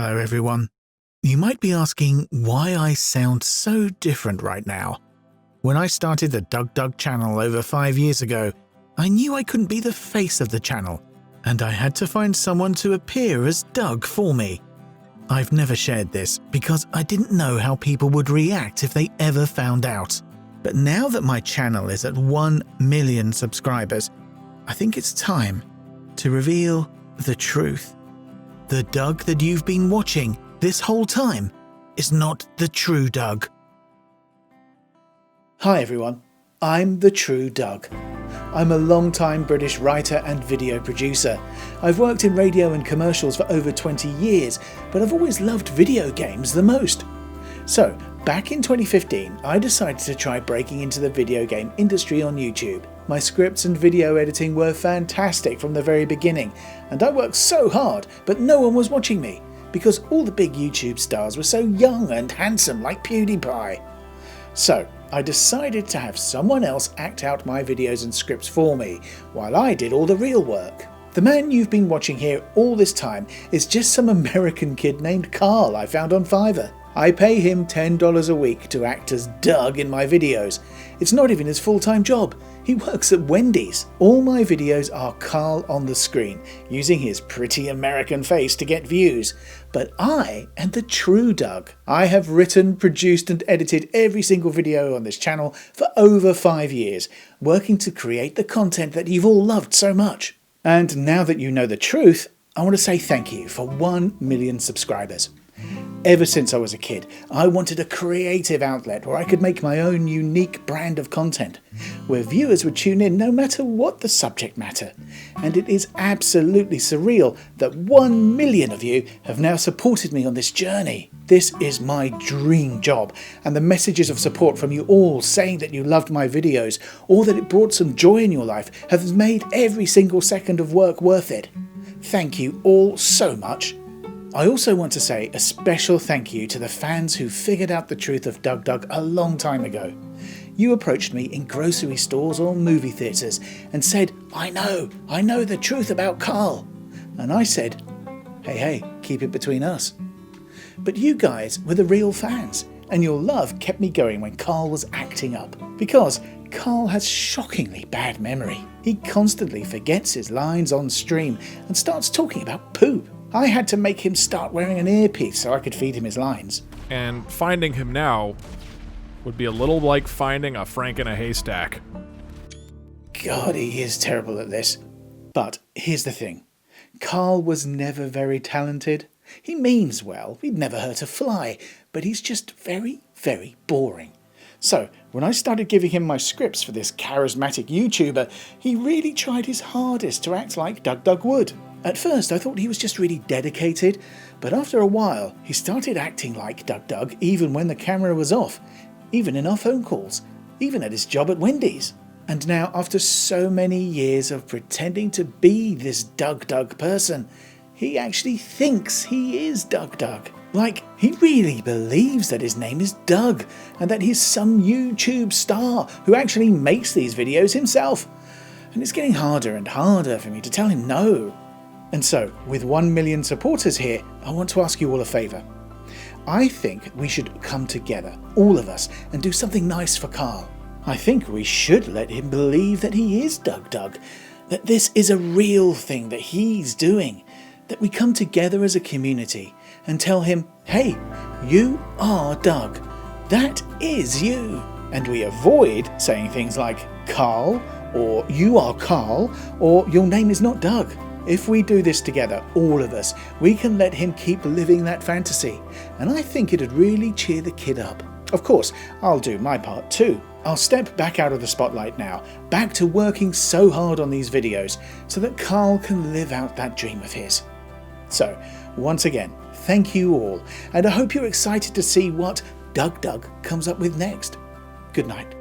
Hello everyone. You might be asking why I sound so different right now. When I started the DougDoug channel over 5 years ago, I knew I couldn't be the face of the channel, and I had to find someone to appear as Doug for me. I've never shared this because I didn't know how people would react if they ever found out. But now that my channel is at 1 million subscribers, I think it's time to reveal the truth. The Doug that you've been watching this whole time is not the true Doug. Hi everyone, I'm the true Doug. I'm a long-time British writer and video producer. I've worked in radio and commercials for over 20 years, but I've always loved video games the most. So, back in 2015, I decided to try breaking into the video game industry on YouTube. My scripts and video editing were fantastic from the very beginning, and I worked so hard, but no one was watching me, because all the big YouTube stars were so young and handsome like PewDiePie. So, I decided to have someone else act out my videos and scripts for me, while I did all the real work. The man you've been watching here all this time is just some American kid named Carl I found on Fiverr. I pay him $10 a week to act as Doug in my videos. It's not even his full-time job. He works at Wendy's. All my videos are Carl on the screen, using his pretty American face to get views. But I am the true Doug. I have written, produced and edited every single video on this channel for over 5 years, working to create the content that you've all loved so much. And now that you know the truth, I want to say thank you for 1 million subscribers. Ever since I was a kid, I wanted a creative outlet where I could make my own unique brand of content, where viewers would tune in no matter what the subject matter. And it is absolutely surreal that 1 million of you have now supported me on this journey. This is my dream job, and the messages of support from you all saying that you loved my videos or that it brought some joy in your life have made every single second of work worth it. Thank you all so much. I also want to say a special thank you to the fans who figured out the truth of DougDoug a long time ago. You approached me in grocery stores or movie theatres and said, I know the truth about Carl. And I said, hey, keep it between us. But you guys were the real fans, and your love kept me going when Carl was acting up. Because Carl has shockingly bad memory. He constantly forgets his lines on stream and starts talking about poop. I had to make him start wearing an earpiece so I could feed him his lines. And finding him now would be a little like finding a Frank in a haystack. God, he is terrible at this. But here's the thing. Carl was never very talented. He means well, he'd never hurt a fly, but he's just very, very boring. So, when I started giving him my scripts for this charismatic YouTuber, he really tried his hardest to act like DougDoug would. At first I thought he was just really dedicated, but after a while he started acting like DougDoug even when the camera was off, even in our phone calls, even at his job at Wendy's. And now, after so many years of pretending to be this DougDoug person, he actually thinks he is DougDoug. Like, he really believes that his name is Doug and that he's some YouTube star who actually makes these videos himself. And it's getting harder and harder for me to tell him no. And so, with 1 million supporters here, I want to ask you all a favour. I think we should come together, all of us, and do something nice for Carl. I think we should let him believe that he is DougDoug, that this is a real thing that he's doing, that we come together as a community and tell him, hey, you are Doug, that is you. And we avoid saying things like Carl, or you are Carl, or your name is not Doug. If we do this together, all of us, we can let him keep living that fantasy, and I think it'd really cheer the kid up. Of course, I'll do my part too. I'll step back out of the spotlight now, back to working so hard on these videos, so that Carl can live out that dream of his. So, once again, thank you all, and I hope you're excited to see what DougDoug comes up with next. Good night.